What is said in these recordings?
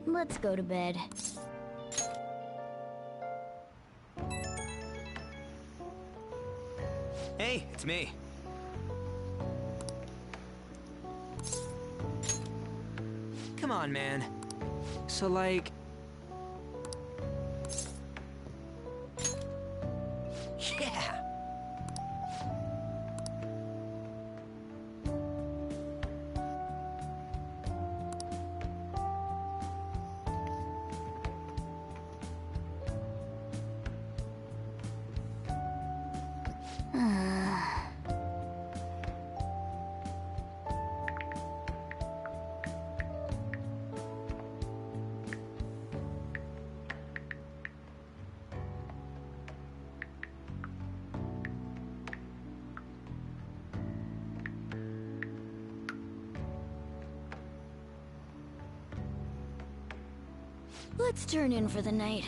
Let's go to bed. Hey, it's me. Come on, man. So, like... Yeah! Let's turn in for the night.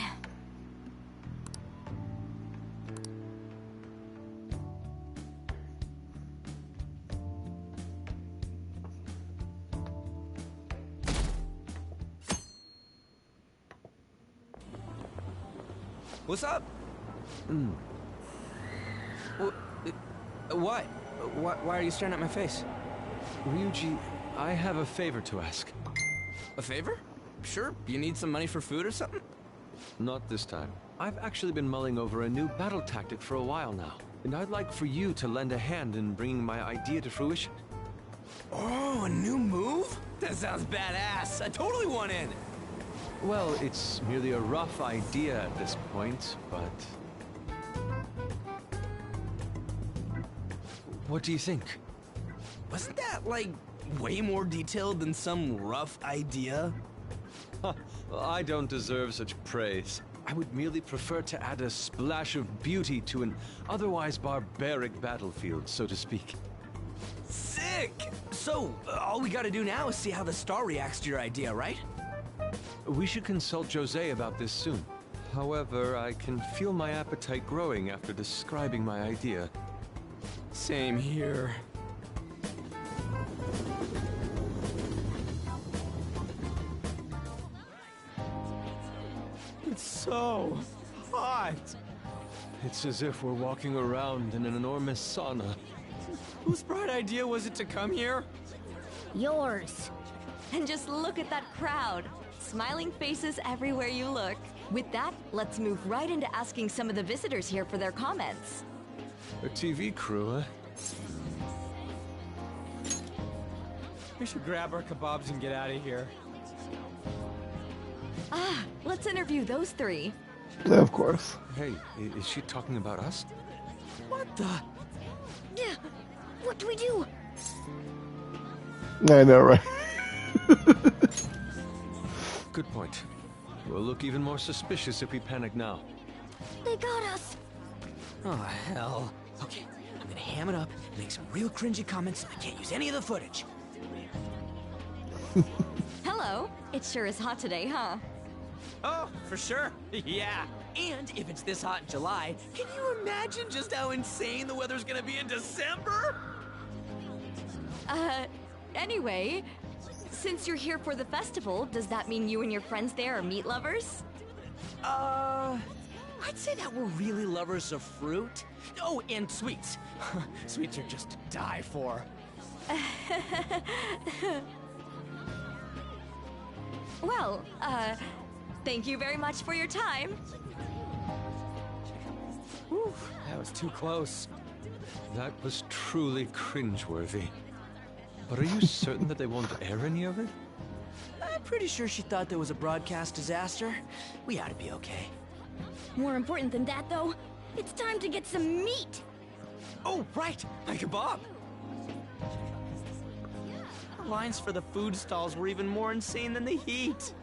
What's up? What? Why are you staring at my face? Ryuji, I have a favor to ask. A favor? Sure, you need some money for food or something? Not this time. I've actually been mulling over a new battle tactic for a while now, and I'd like for you to lend a hand in bringing my idea to fruition. Oh, a new move? That sounds badass. I totally want in. Well, it's merely a rough idea at this point, but... What do you think? Wasn't that, like, way more detailed than some rough idea? Well, I don't deserve such praise. I would merely prefer to add a splash of beauty to an otherwise barbaric battlefield, so to speak. Sick! So, all we gotta do now is see how the star reacts to your idea, right? We should consult Jose about this soon. However, I can feel my appetite growing after describing my idea. Same here. It's so hot. It's as if we're walking around in an enormous sauna. Whose bright idea was it to come here? Yours. And just look at that crowd. Smiling faces everywhere you look. With that, let's move right into asking some of the visitors here for their comments. A TV crew, huh? We should grab our kebabs and get out of here. Ah, let's interview those three. Yeah, of course. Hey, is she talking about us? What the? Yeah. What do we do? I know, right? Good point. We'll look even more suspicious if we panic now. They got us. Oh, hell. Okay, I'm gonna ham it up and make some real cringy comments so I can't use any of the footage. Hello. It sure is hot today, huh? Oh, for sure. Yeah. And if it's this hot in July, can you imagine just how insane the weather's gonna be in December? Anyway, since you're here for the festival, does that mean you and your friends there are meat lovers? I'd say that we're really lovers of fruit. Oh, and sweets. Sweets are just to die for. Well, thank you very much for your time. Whew, that was too close. That was truly cringeworthy. But are you certain that they won't air any of it? I'm pretty sure she thought there was a broadcast disaster. We ought to be okay. More important than that, though, it's time to get some meat. Oh, right, my kebab. The lines for the food stalls were even more insane than the heat.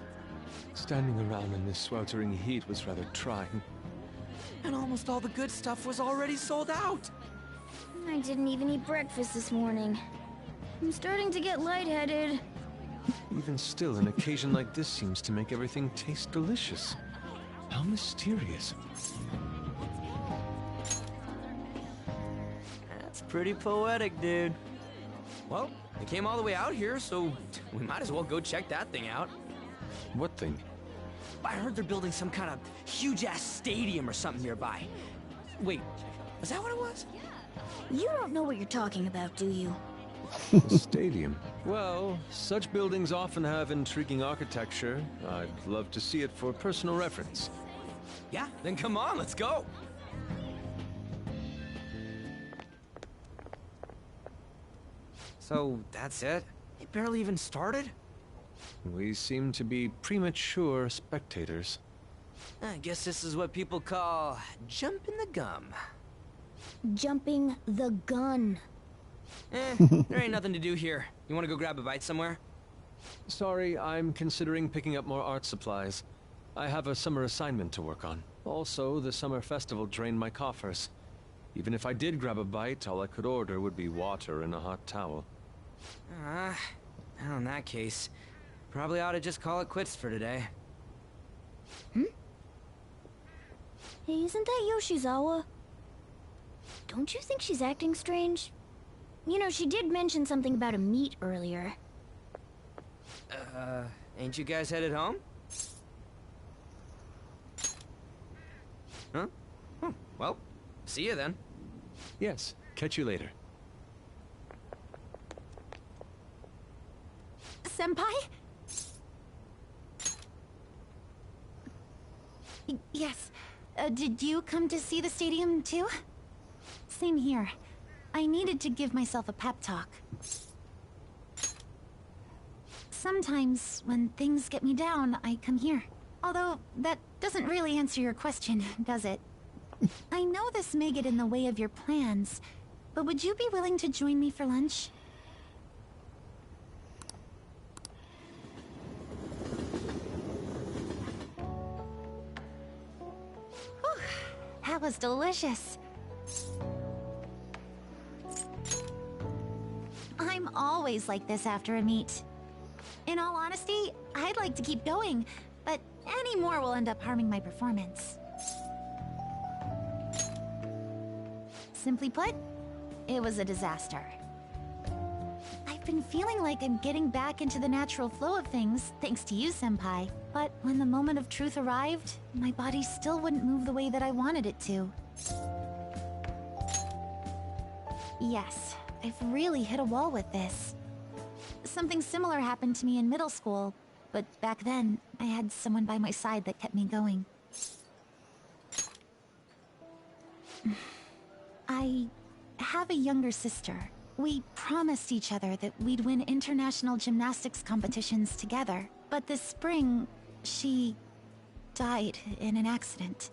Standing around in this sweltering heat was rather trying. And almost all the good stuff was already sold out. I didn't even eat breakfast this morning. I'm starting to get lightheaded. Even still, an occasion like this seems to make everything taste delicious. How mysterious. That's pretty poetic, dude. Well, we came all the way out here, so we might as well go check that thing out. What thing? I heard they're building some kind of huge-ass stadium or something nearby. Wait, is that what it was? You don't know what you're talking about, do you? A stadium. Well, such buildings often have intriguing architecture. I'd love to see it for personal reference. Yeah, then come on, let's go. So, that's it? It barely even started? We seem to be premature spectators. I guess this is what people call jumping the gum. Jumping the gun. There ain't nothing to do here. You want to go grab a bite somewhere? Sorry, I'm considering picking up more art supplies. I have a summer assignment to work on. Also, the summer festival drained my coffers. Even if I did grab a bite, all I could order would be water and a hot towel. Well, in that case, probably ought to just call it quits for today. Hey, isn't that Yoshizawa? Don't you think she's acting strange? You know, she did mention something about a meet earlier. Ain't you guys headed home? Huh? Well, see you then. Yes, catch you later. Senpai? Yes. Did you come to see the stadium too? Same here. I needed to give myself a pep talk. Sometimes, when things get me down, I come here. Although, that doesn't really answer your question, does it? I know this may get in the way of your plans, but would you be willing to join me for lunch? Whew, that was delicious. I'm always like this after a meet. In all honesty, I'd like to keep going, but any more will end up harming my performance. Simply put, it was a disaster. I've been feeling like I'm getting back into the natural flow of things, thanks to you, Senpai. But when the moment of truth arrived, my body still wouldn't move the way that I wanted it to. Yes, I've really hit a wall with this. Something similar happened to me in middle school, but back then, I had someone by my side that kept me going. I have a younger sister. We promised each other that we'd win international gymnastics competitions together. But this spring, she died in an accident.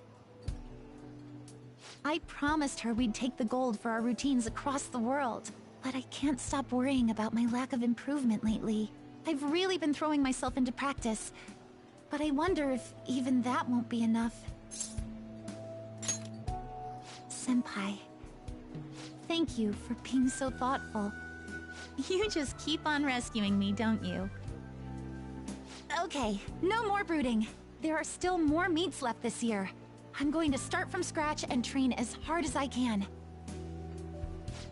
I promised her we'd take the gold for our routines across the world. But I can't stop worrying about my lack of improvement lately. I've really been throwing myself into practice, but I wonder if even that won't be enough. Senpai, thank you for being so thoughtful. You just keep on rescuing me, don't you? Okay, no more brooding. There are still more meets left this year. I'm going to start from scratch and train as hard as I can.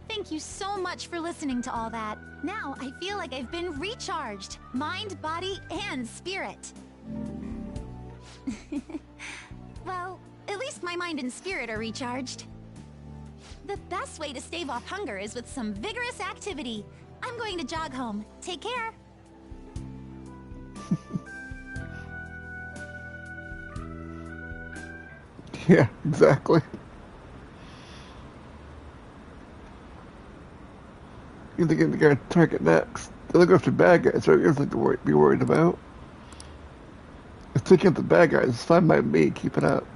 Thank you so much for listening to all that. Now I feel like I've been recharged. Mind, body, and spirit. Well, at least my mind and spirit are recharged. The best way to stave off hunger is with some vigorous activity. I'm going to jog home. Take care. Yeah, exactly. You're thinking they're going to target next. They look after bad guys, right? You have to be worried about. If taking out the bad guys, it's fine by me. Keep it up.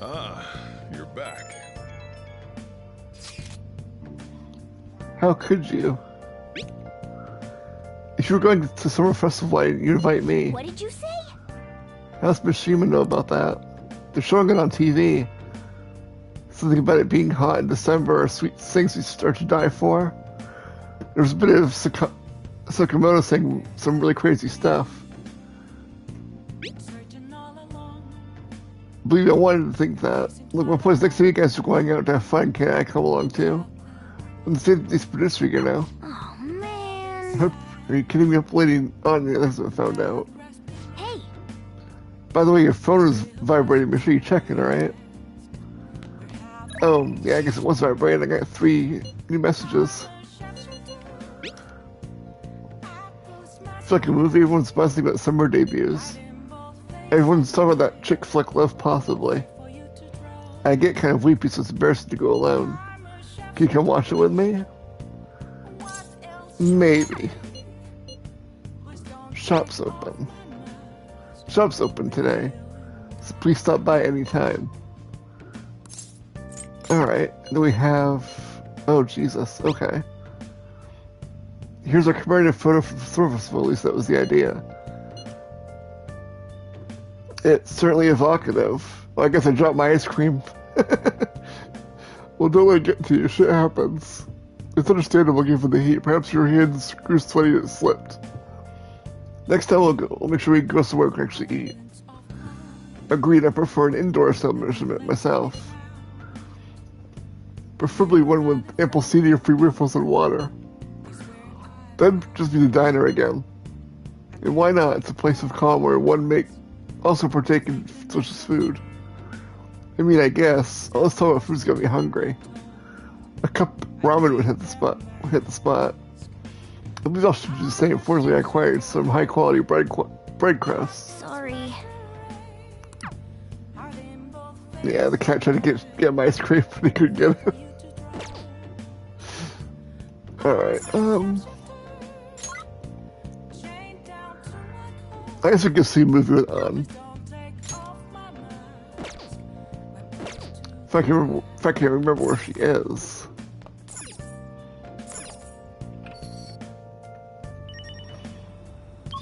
Ah, you're back. How could you? If you were going to Summer Festival, you'd invite me. What did you say? How does Mishima know about that? They're showing it on TV. Something about it being hot in December or sweet things we start to die for. There's a bit of Sakamoto saying some really crazy stuff. Believe me, I wanted to think that. Look, my place next week, guys are going out to have fun. Can I come along too? I'm the same these producer, you know. Oh, man. Are you kidding me? Uploading Anya hasn't found out. Hey, By the way, your phone is vibrating. Make sure you check it, alright? Oh, yeah, I guess it was vibrating. I got 3 new messages. It's like a movie. Everyone's buzzing about summer debuts. Everyone's talking about that chick flick Love Possibly. I get kind of weepy, so it's embarrassing to go alone. Can you come watch it with me? Maybe. Shop's open. Shop's open today, so please stop by anytime. Alright, then we have... Oh, Jesus, okay. Here's our commemorative photo from the service, at least that was the idea. It's certainly evocative. Well, I guess I dropped my ice cream. Well, don't let it get to you. Shit happens. It's understandable given the heat. Perhaps your hands grew sweaty and it slipped. Next time we'll make sure we go somewhere we can actually eat. Agreed, I prefer an indoor establishment myself. Preferably one with ample seating and free refills and water. That'd just be the diner again. And why not? It's a place of calm where one may also partake in such as food. I mean, I guess. Oh, let's talk about food's got me hungry. A cup of ramen would hit the spot. At least I'll should do the same. Fortunately, I acquired some high quality bread crusts. sorry. Yeah, the cat tried to get my ice cream, but he couldn't get it. Alright, I guess we can see a movie with An. If I can remember where she is.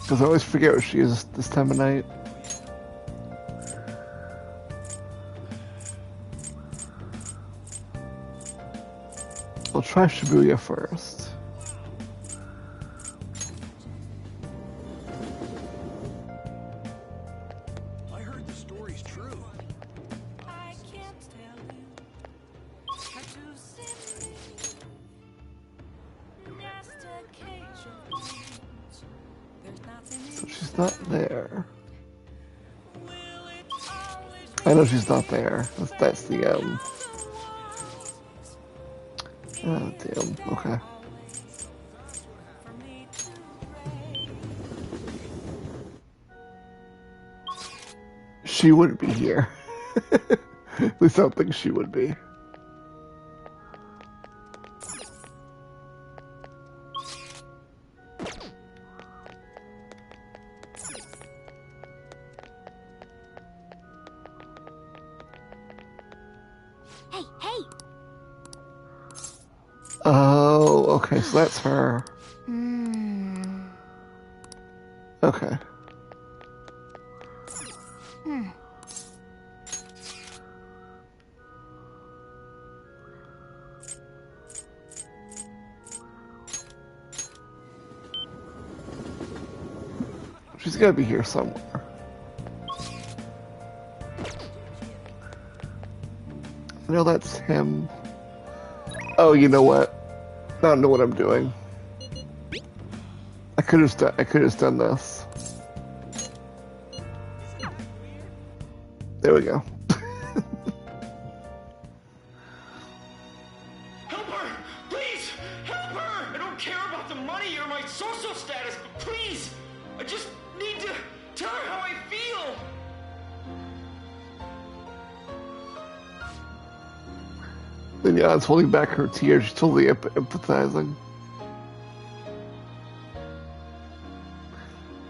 Because I always forget where she is this time of night. I'll try Shibuya first. I heard the story's true. So she's not there. I know she's not there. That's the Oh damn. Okay. She wouldn't be here. At least I don't think she would be. Hey, hey! Oh, okay, so that's her. Okay. She's gotta be here somewhere. No, that's him. Oh, you know what? I don't know what I'm doing. I could have done this. There we go. Help her! Please! Help her! I don't care about the money or my social status, but please! I just need to tell her how I feel! Then yeah, it's holding back her tears. She's totally empathizing.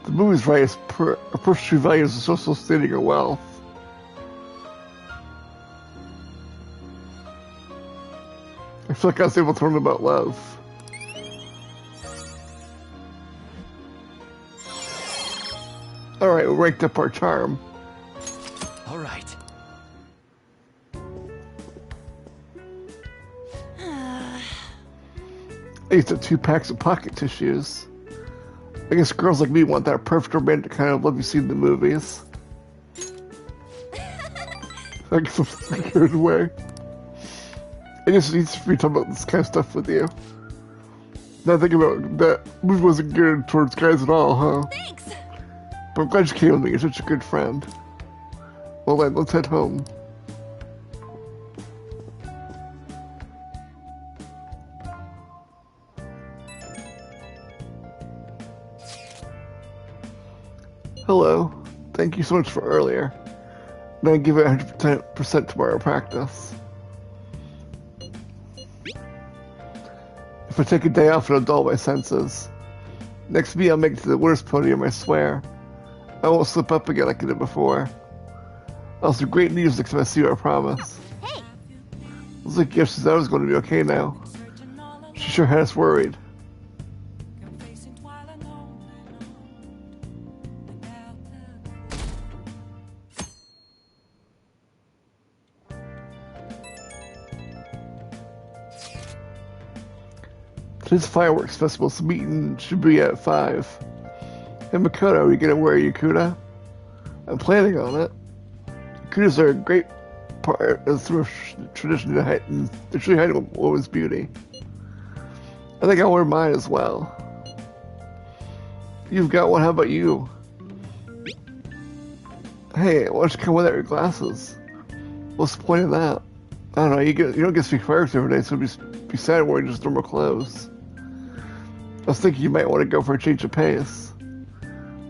The movie's right. A person's true value is a social standing or wealth. I feel like I was able to learn about love. Alright, we ranked up our charm. All right. I used to have 2 packs of pocket tissues. I guess girls like me want that perfect romantic kind of love you see in the movies. Like some weird way. I just need to be talking about this kind of stuff with you. Now thinking about that move wasn't geared towards guys at all, huh? Thanks! But I'm glad you came with me. You're such a good friend. Well then, let's head home. Hello. Thank you so much for earlier. Now give it 100% tomorrow practice. If I take a day off, it'll dull my senses. Next meet, I'll make it to the winners podium, I swear. I won't slip up again like I did before. Also, great news next time I see you, I promise. Hey! Looks like Yoshizawa's going to be okay now. She sure had us worried. Today's fireworks festival, so meeting should be at 5. Hey Makoto, are you gonna wear a Yakuta? I'm planning on it. Yakutas are a great part of the tradition to heighten, they're truly hiding a woman's beauty. I think I'll wear mine as well. You've got one, how about you? Hey, why don't you come without your glasses? What's the point of that? I don't know, you don't get to see fireworks every day, so it'd be sad wearing just normal clothes. I was thinking you might want to go for a change of pace.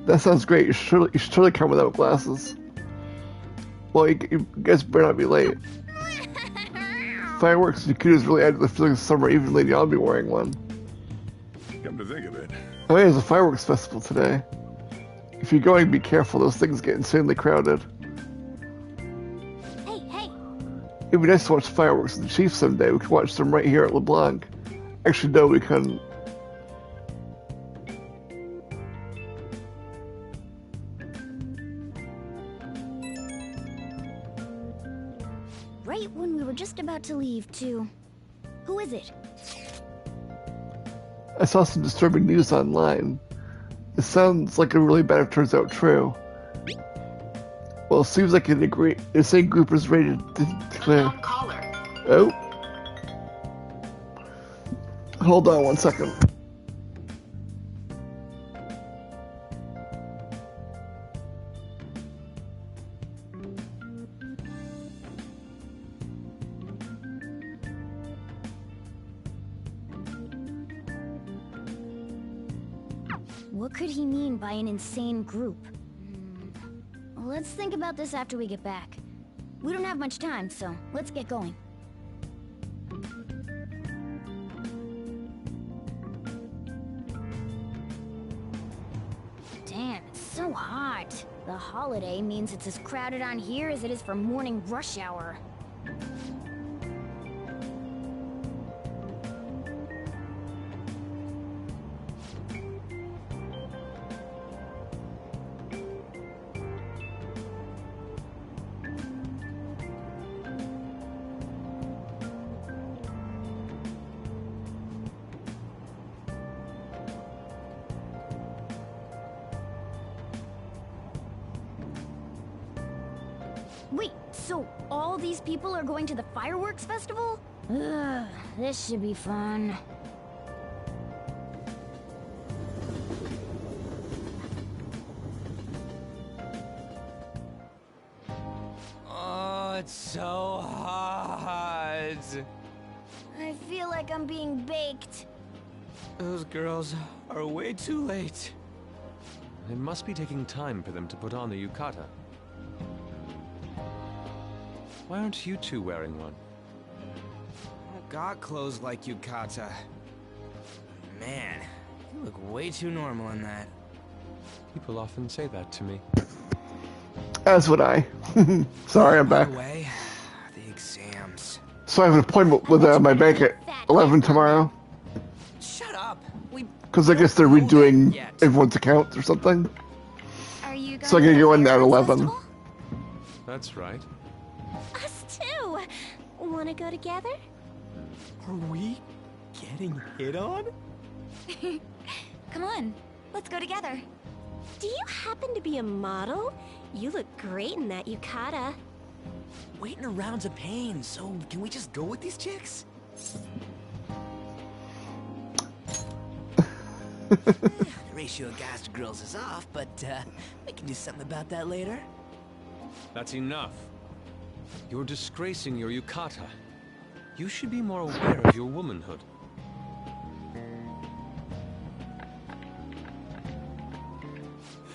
That sounds great. You should totally come without glasses. Well, you guys better not be late. Fireworks and Yakutas really add to the feeling of summer. Even Lady I'll be wearing one. Come to think of it. Oh yeah, there's a fireworks festival today. If you're going, be careful. Those things get insanely crowded. Hey! It'd be nice to watch fireworks in the Chief someday. We could watch them right here at LeBlanc. Actually, no, we couldn't. Right when we were just about to leave, too. Who is it? I saw some disturbing news online. It sounds like a really bad if it turns out true. Well, it seems like an insane group is ready to declare. Oh. Hold on 1 second. What could he mean by an insane group? Let's think about this after we get back. We don't have much time, so let's get going. Damn, it's so hot. The holiday means it's as crowded on here as it is for morning rush hour. Wait, so all these people are going to the fireworks festival? Ugh, this should be fun. Oh, it's so hot. I feel like I'm being baked. Those girls are way too late. It must be taking time for them to put on the yukata. Why aren't you two wearing one? I got clothes like yukata. Man, you look way too normal in that. People often say that to me. As would I. Sorry, I'm By back. the way, the exams. So I have an appointment with my bank at 11 tomorrow. Shut up. We Because I guess they're don't know that redoing yet. everyone's accounts or something. Are you going So I'm gonna to go the in at fireworks 11. festival? That's right. Us too! Wanna go together? Are we getting hit on? Come on, let's go together. Do you happen to be a model? You look great in that yukata. Waiting around's a pain, so can we just go with these chicks? The ratio of guys to girls is off, but we can do something about that later. That's enough. You're disgracing your yukata. You should be more aware of your womanhood.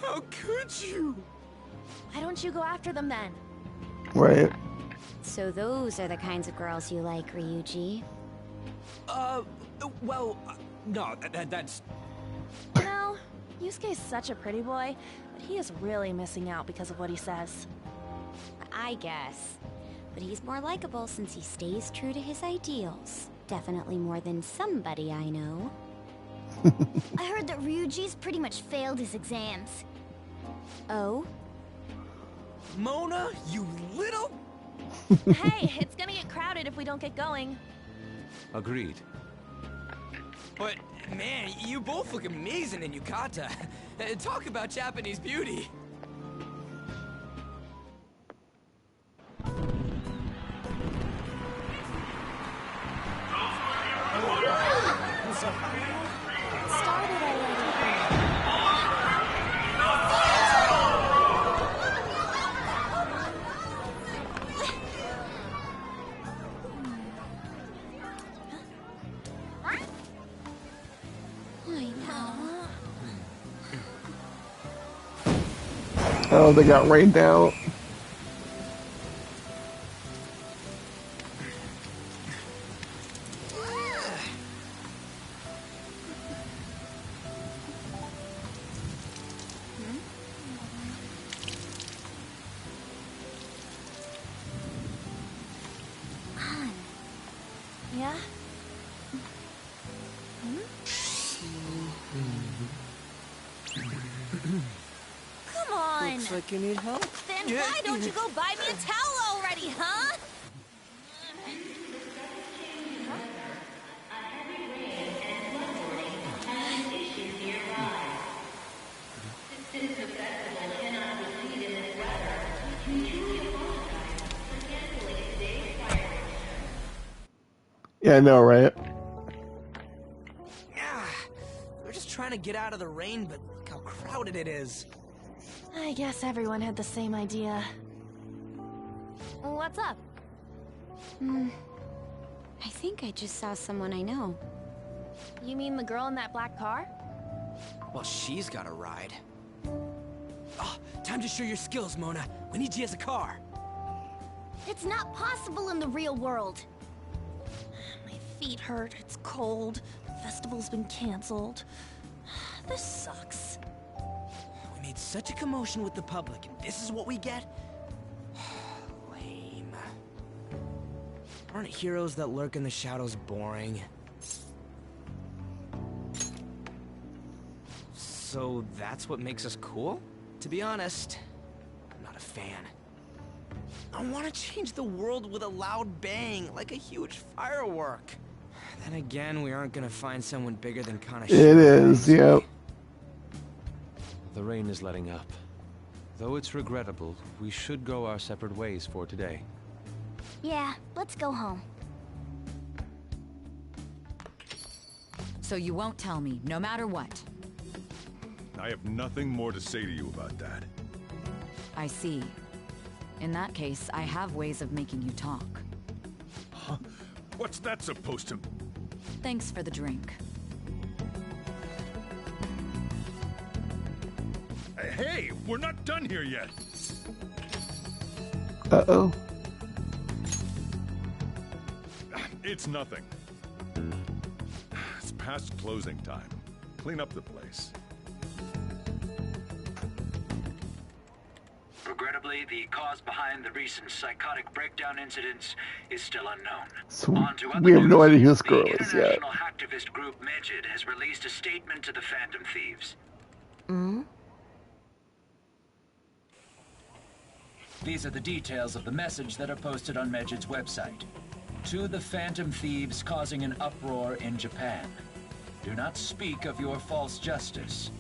How could you? Why don't you go after them then? Right. So those are the kinds of girls you like, Ryuji. Well, no, that's... No, Yusuke's such a pretty boy, but he is really missing out because of what he says. I guess. But he's more likable since he stays true to his ideals. Definitely more than somebody I know. I heard that Ryuji's pretty much failed his exams. Oh? Mona, you little... Hey, it's gonna get crowded if we don't get going. Agreed. But, man, you both look amazing in yukata. Talk about Japanese beauty. Started already. Oh, they got rained out. Yeah? Come on! Looks like you need help. Then why don't you go buy me a towel already, huh? Yeah, I know, right? Yeah, we're just trying to get out of the rain, but look how crowded it is. I guess everyone had the same idea. What's up? I think I just saw someone I know. You mean the girl in that black car? Well, she's got a ride. Oh, time to show your skills, Mona. We need you as a car. It's not possible in the real world. My feet hurt, it's cold, the festival's been canceled. This sucks. We made such a commotion with the public, and this is what we get? Lame. Aren't heroes that lurk in the shadows boring? So that's what makes us cool? To be honest, I'm not a fan. I want to change the world with a loud bang, like a huge firework. Then again, we aren't gonna find someone bigger than Kaneshiro. It is, yep. The rain is letting up. Though it's regrettable, we should go our separate ways for today. Yeah, let's go home. So you won't tell me, no matter what. I have nothing more to say to you about that. I see. In that case, I have ways of making you talk. Huh? What's that supposed to... Thanks for the drink. Hey, we're not done here yet. Uh-oh. It's nothing. It's past closing time. Clean up the place. Regrettably, the cause behind the recent psychotic breakdown incidents is still unknown. So On to other we have no news. idea who this girl The is yet. international hacktivist group Medjed has released a statement to the Phantom Thieves. These are the details of the message that are posted on Medjed's website. To the Phantom Thieves causing an uproar in Japan. Do not speak of your false justice.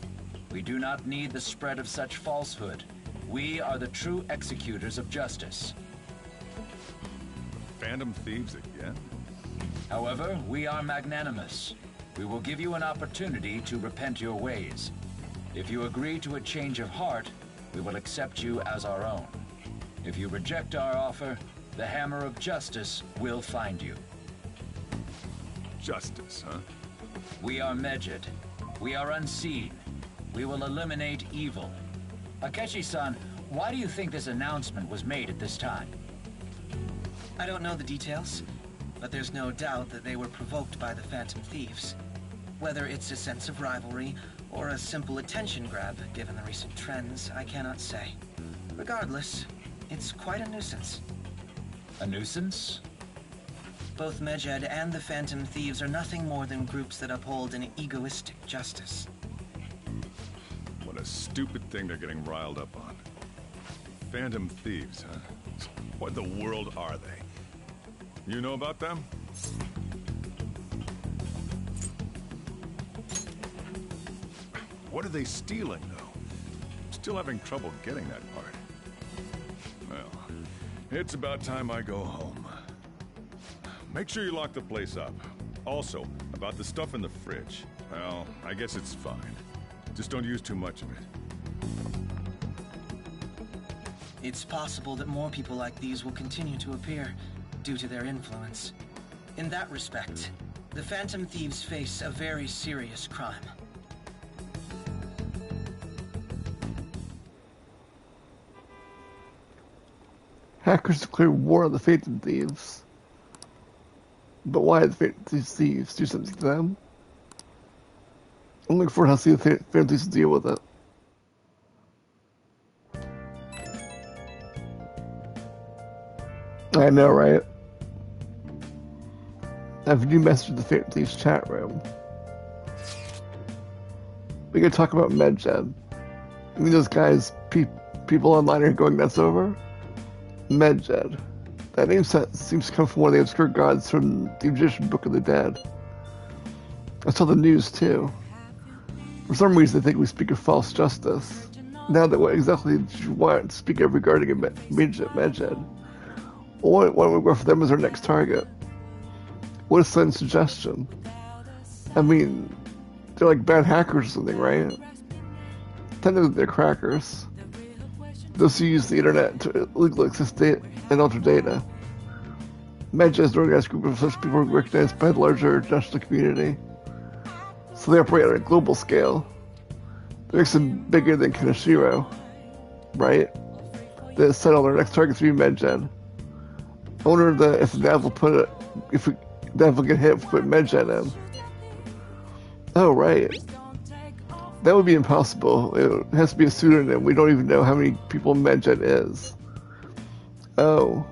We do not need the spread of such falsehood. We are the true executors of justice. Phantom Thieves again? However, we are magnanimous. We will give you an opportunity to repent your ways. If you agree to a change of heart, we will accept you as our own. If you reject our offer, the Hammer of Justice will find you. Justice, huh? We are Medjed. We are unseen. We will eliminate evil. Akechi-san, why do you think this announcement was made at this time? I don't know the details, but there's no doubt that they were provoked by the Phantom Thieves. Whether it's a sense of rivalry or a simple attention grab, given the recent trends, I cannot say. Regardless, it's quite a nuisance. A nuisance? Both Medjed and the Phantom Thieves are nothing more than groups that uphold an egoistic justice. What a stupid thing they're getting riled up on. Phantom Thieves, huh? What in the world are they? You know about them? What are they stealing, though? Still having trouble getting that part. Well, it's about time I go home. Make sure you lock the place up. Also, about the stuff in the fridge. Well, I guess it's fine. Just don't use too much of it. It's possible that more people like these will continue to appear due to their influence. In that respect, the Phantom Thieves face a very serious crime. Hackers declare war on the Phantom Thieves. But why did the Phantom Thieves do something to them? I'm looking forward to see the Phantom Thieves deal with it. I know, right? I have a new message in the Phantom Thieves chat room. We could talk about Medjed. I mean, those guys, people online are going nuts over. Medjed. That name seems to come from one of the obscure gods from the Egyptian Book of the Dead. I saw the news too. For some reason, I think we speak of false justice. Now that what exactly did you want to speak of regarding Medjed? Why don't we go for them as our next target? What a sudden suggestion. I mean, they're like bad hackers or something, right? Technically, they're crackers. Those who use the internet to illegally access data and alter data. Medjed is an organized group of such people recognized by the larger international community. So they operate on a global scale. That makes them bigger than Kaneshiro, right? They settle their next target to be Medjed. I wonder if the Nav will get hit if we put Medjed in. Oh, right. That would be impossible. It has to be a pseudonym. We don't even know how many people Medjed is. Oh.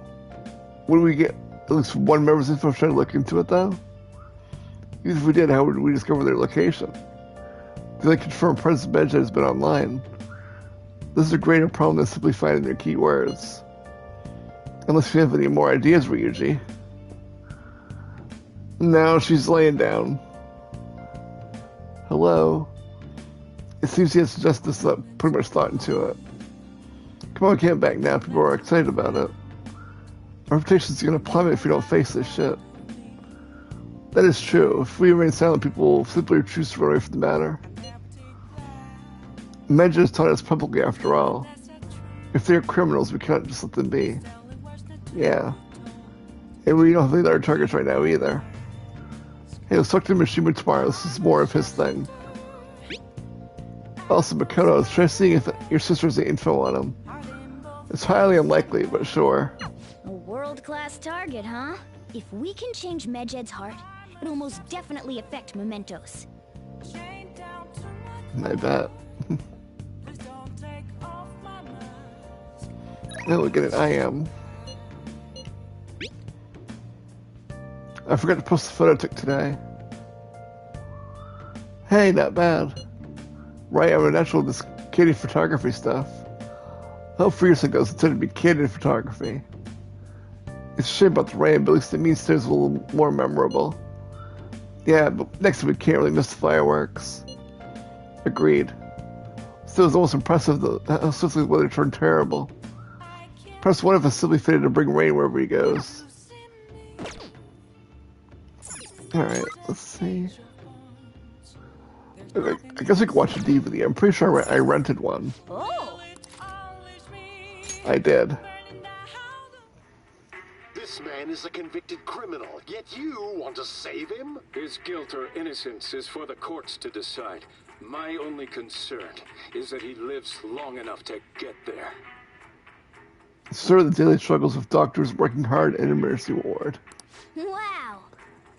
Would we get at least one member's info trying to look into it, though? Even if we did, how would we discover their location? Do they confirm President Medjed has been online? This is a greater problem than simply finding their keywords. Unless you have any more ideas, Ryuji. No, she's laying down. Hello? It seems he has suggested this pretty much thought into it. Come on, get back now. People are excited about it. Our reputation's gonna plummet if we don't face this shit. That is true. If we remain silent, people will simply choose to run away from the matter. Medjed has taught us publicly, after all. If they're criminals, we cannot just let them be. Yeah. And we don't have any other targets right now either. Hey, let's talk to Mishima tomorrow. This is more of his thing. Also, Makoto, try seeing if your sister has any info on him. It's highly unlikely, but sure. A world-class target, huh? If we can change Medjed's heart, it'll most definitely affect Mementos. I bet. Now look at it, I am. I forgot to post the photo I took today. Hey, not bad. Right, I'm a natural with this candid photography stuff. How 4 years ago, it's intended to be candid photography. It's a shame about the rain, but at least it means today's a little more memorable. Yeah, but next time we can't really miss the fireworks. Agreed. Still, it's almost impressive how swiftly the weather turned terrible. Perhaps one of us simply fitted to bring rain wherever he goes. Alright, let's see. I guess I could watch a DVD. I'm pretty sure I rented one. Oh. I did. This man is a convicted criminal, yet you want to save him? His guilt or innocence is for the courts to decide. My only concern is that he lives long enough to get there. Sort of the daily struggles of doctors working hard in an emergency ward. Wow.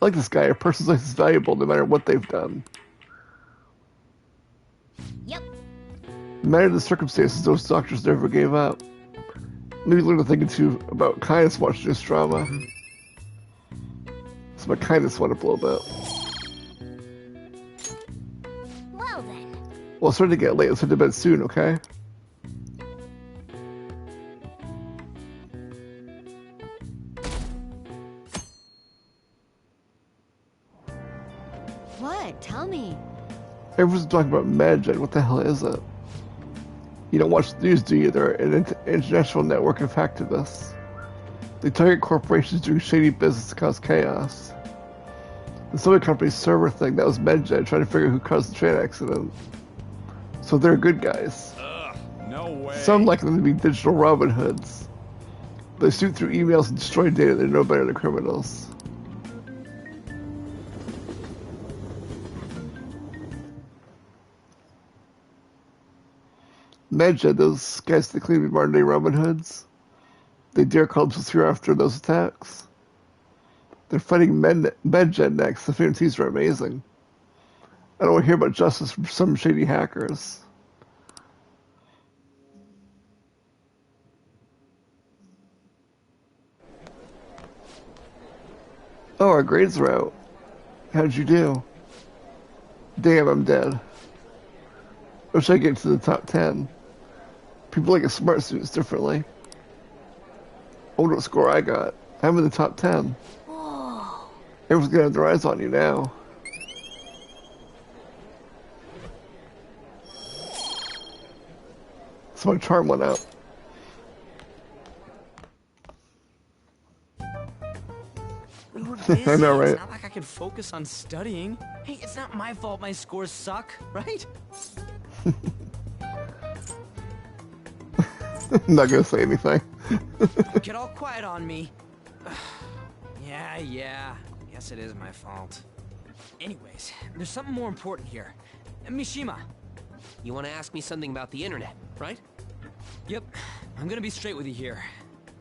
I like this guy. A person's life is valuable no matter what they've done. Yep. No matter the circumstances, those doctors never gave up. Maybe learn a thing or two about kindness watching this drama. So my kindness went up a little bit. Well then. Well, it's starting to get late. Let's head to bed soon, okay? What? Tell me. Everyone's talking about MedJet. What the hell is it? You don't watch the news, do you? They're an international network of hacktivists. They target corporations doing shady business to cause chaos. The Soviet company's server thing, that was MedJet, trying to figure out who caused the train accident. So they're good guys. Ugh, no way. Some like them to be digital Robin Hoods. They shoot through emails and destroy data. They're no better than criminals. MedJet, those guys that claim to be modern-day Robin Hoods, they dare call themselves here after those attacks. They're fighting MedJet next. The Phantom Thieves are amazing. I don't want to hear about justice from some shady hackers. Oh, our grades are out. How'd you do? Damn, I'm dead. I wish I could get to the top 10. People like a smart students differently. I wonder what score I got. I'm in the top 10. Whoa. Everyone's gonna have their eyes on you now. So my charm went out. We were busy. I know, right? It's not like I can focus on studying. Hey, it's not my fault my scores suck, right? I'm not gonna say anything. Don't get all quiet on me. Yeah. Guess it is my fault. Anyways, there's something more important here. Mishima. You want to ask me something about the internet, right? Yep. I'm gonna be straight with you here.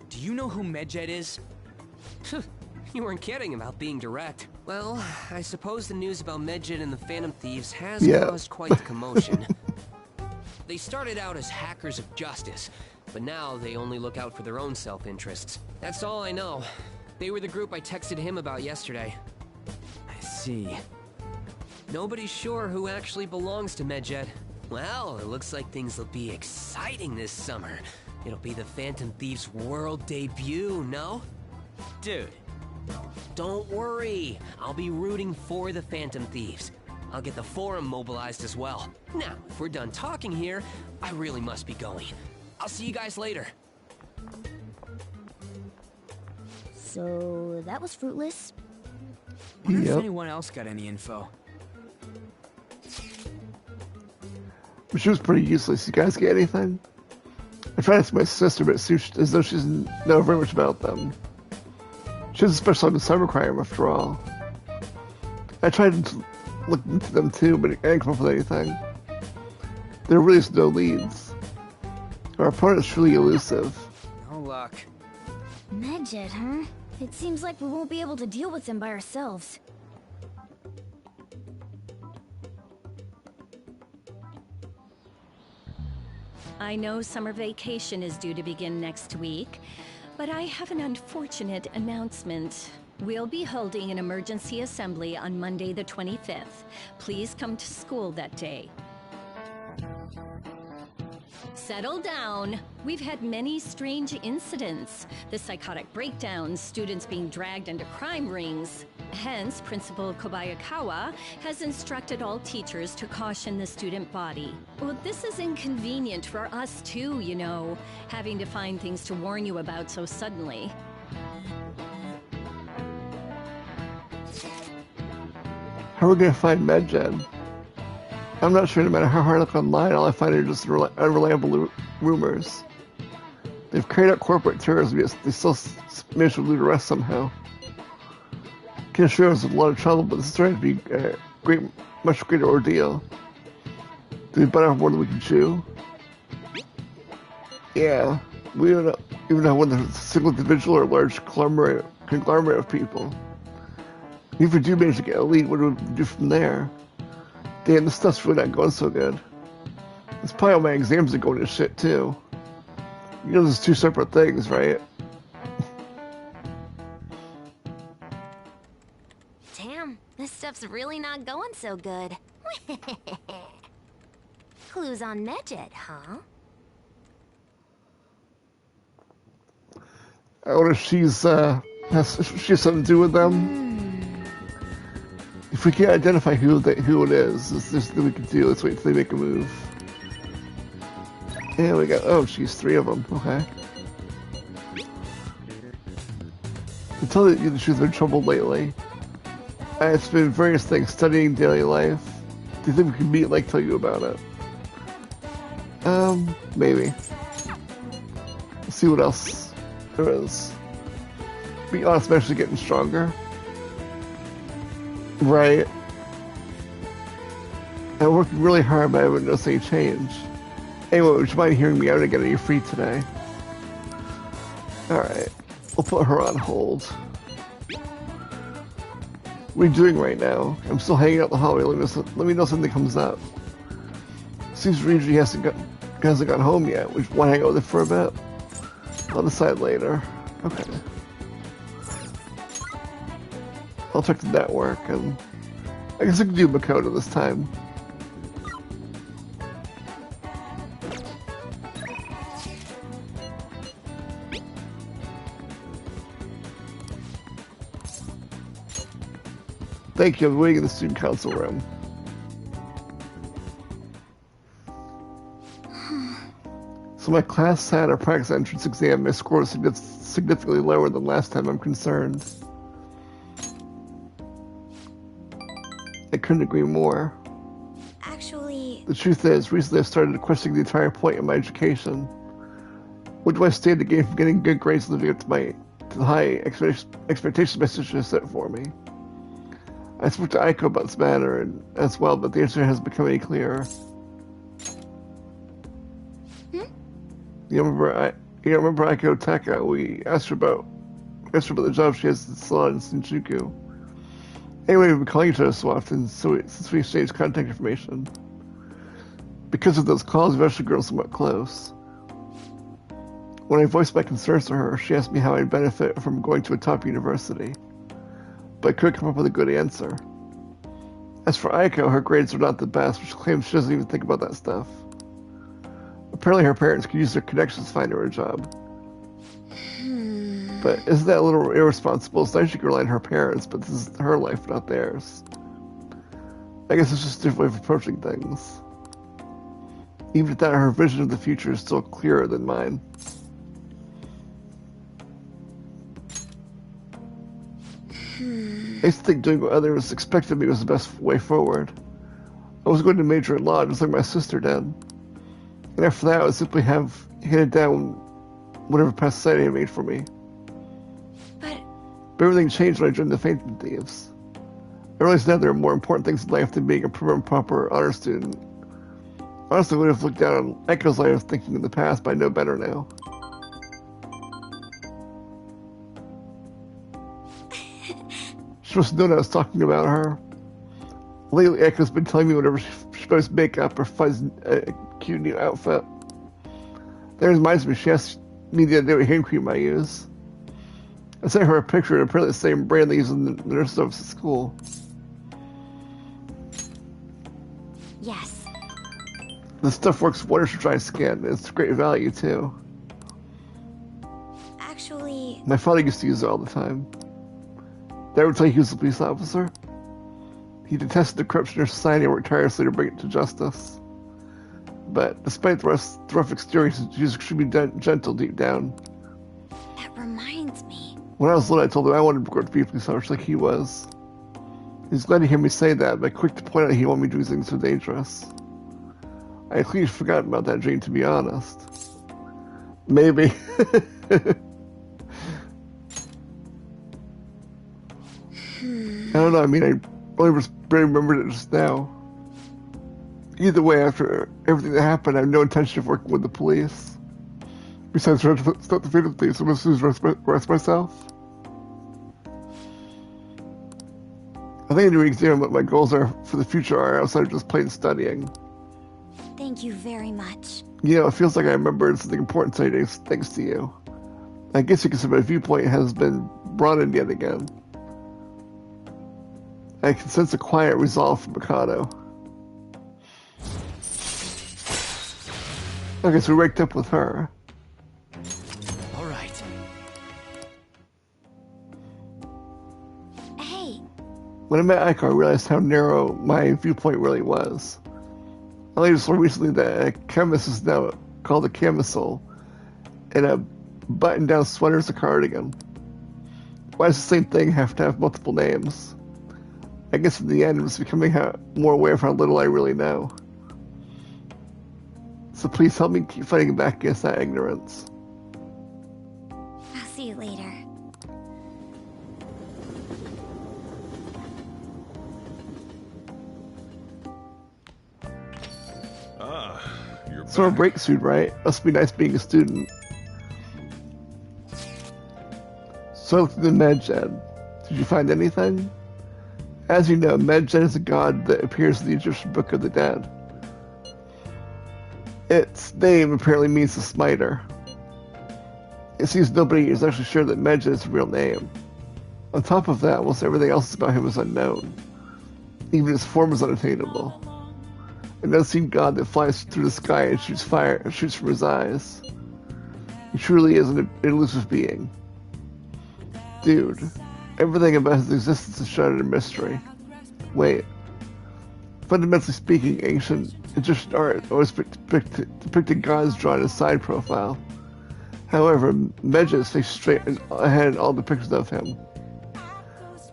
Do you know who MedJet is? You weren't kidding about being direct. Well, I suppose the news about MedJet and the Phantom Thieves has caused quite the commotion. They started out as hackers of justice, but now they only look out for their own self-interests. That's all I know. They were the group I texted him about yesterday. I see. Nobody's sure who actually belongs to MedJet. Well, it looks like things will be exciting this summer. It'll be the Phantom Thieves' world debut, no? Dude. Don't worry. I'll be rooting for the Phantom Thieves. I'll get the forum mobilized as well. Now, if we're done talking here, I really must be going. I'll see you guys later. So that was fruitless. Wonder if anyone else got any info. She was pretty useless. You guys get anything? I tried to ask my sister, but it seems as though she doesn't know very much about them. She has a special on cybercrime, after all. I tried to look into them too, but I didn't come up with anything. There really is no leads. Our opponent is truly elusive. No luck. MedJet, huh? It seems like we won't be able to deal with them by ourselves. I know summer vacation is due to begin next week, but I have an unfortunate announcement. We'll be holding an emergency assembly on Monday the 25th. Please come to school that day. Settle down. We've had many strange incidents. The psychotic breakdowns, students being dragged into crime rings. Hence, Principal Kobayakawa has instructed all teachers to caution the student body. Well, this is inconvenient for us too, you know, having to find things to warn you about so suddenly. How are we gonna find MedJet? I'm not sure. No matter how hard I look online, all I find are just unreliable rumors. They've carried out corporate terrorism, yet they still managed to elude arrest somehow. Can assure us of a lot of trouble, but this is trying to be a much greater ordeal. Do we bite off more than we can chew? Yeah, we don't even know whether it's a single individual or a large conglomerate of people. Even if we do manage to get a lead, what do we do from there? Damn, this stuff's really not going so good. It's probably all my exams are going to shit, too. You know, there's two separate things, right? Damn, this stuff's really not going so good. Clues on Medjed, huh? I wonder if she has something to do with them. If we can't identify who it is, there's nothing we can do. Let's wait until they make a move. Yeah, we got. Oh, geez, 3 of them. Okay. To tell you the truth, I've been troubled lately. It's been various things, studying daily life. Do you think we can meet, like, tell you about it? Maybe. Let's see what else there is. Be honest, I'm actually getting stronger. Right. I'm working really hard, but I haven't noticed any change. Anyway, would you mind hearing me out again? Are you free today? Alright. We'll put her on hold. What are you doing right now? I'm still hanging out in the hallway. Let me know something comes up. Seems Ryuji hasn't got home yet. We want to hang out with her for a bit? I'll decide later. Okay. I'll check the network, and I guess I can do Makoto this time. Thank you, I'm waiting in the student council room. So my class had a practice entrance exam. My score was significantly lower than last time. I'm concerned. I couldn't agree more. Actually... The truth is, recently I've started questioning the entire point of my education. What do I stand to gain from getting good grades living up to the high expectations my sister has set for me? I spoke to Aiko about this matter as well, but the answer hasn't become any clearer. You remember Aiko Taka? We asked her about the job she has at the salon in Shinjuku. Anyway, we've been calling each other so often since we exchanged contact information. Because of those calls, we've actually grown somewhat close. When I voiced my concerns to her, she asked me how I'd benefit from going to a top university. But I couldn't come up with a good answer. As for Aiko, her grades are not the best, which claims she doesn't even think about that stuff. Apparently her parents could use their connections to find her a job. But isn't that a little irresponsible? It's nice she can rely on her parents, but this is her life, not theirs. I guess it's just a different way of approaching things. Even at that, her vision of the future is still clearer than mine. I used to think doing what others expected of me was the best way forward. I was going to major in law just like my sister did. And after that, I would simply have handed down whatever past society had made for me. But everything changed when I joined the Phantom Thieves. I realized now there are more important things in life than being a prim and proper honor student. Honestly, I would have looked down on Aiko's line of thinking in the past, but I know better now. She must have known I was talking about her. Lately, Aiko's been telling me whenever she buys makeup or finds a cute new outfit. That reminds me, she asked me the other day what hand cream I use. I sent her a picture of apparently the same brand they use in the nurse's office at school. Yes. This stuff works wonders for dry skin. It's great value, too. Actually... My father used to use it all the time. Did I ever tell you he was a police officer? He detested the corruption in society and worked tirelessly to bring it to justice. But despite the rough exterior, he was extremely gentle deep down. That reminds me. When I was little, I told him I wanted to grow up to be a police officer like he was. He was glad to hear me say that, but quick to point out he wanted me to do things so dangerous. I clearly forgot about that dream, to be honest. Maybe. I don't know, I mean, I only just barely remembered it just now. Either way, after everything that happened, I have no intention of working with the police. Besides trying to stop the Phantom Thieves, I'm going to rest myself. I think I need to re-examine what my goals are for the future are outside of just plain studying. Thank you very much. You know, it feels like I remembered something important today thanks to you. I guess you could say my viewpoint has been broadened yet again. I can sense a quiet resolve from Mikado. Okay, so we raked up with her. All right. Hey. When I met Aiko, I realized how narrow my viewpoint really was. I only just learned recently that a chemist is now called a camisole, and a button-down sweater is a cardigan. Why does the same thing have to have multiple names? I guess in the end, I'm just becoming more aware of how little I really know. So please help me keep fighting back against that ignorance. I'll see you later. You're Summer back. break soon, right? Must be nice being a student. So I looked at the Medjed. Did you find anything? As you know, Medjed is a god that appears in the Egyptian Book of the Dead. Its name apparently means the smiter. It seems nobody is actually sure that Medjed is his real name. On top of that, almost everything else about him is unknown. Even his form is unattainable. An unseen god that flies through the sky and shoots fire and shoots from his eyes. He truly is an elusive being. Dude, everything about his existence is shrouded in mystery. Wait. Fundamentally speaking, ancient Egyptian art always depicted gods drawn in a side profile. However, Medjed stays straight ahead in all depictions of him.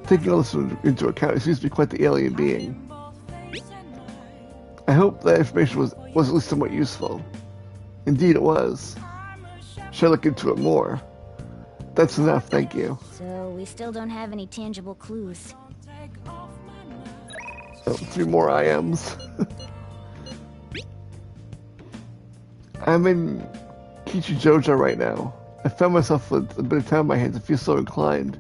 Taking all this into account, he seems to be quite the alien being. I hope that information was at least somewhat useful. Indeed it was. Should I look into it more? That's enough, thank you. So we still don't have any tangible clues. Oh, 3 more IMs. I'm in Kichijoja right now. I found myself with a bit of time on my hands and feel so inclined.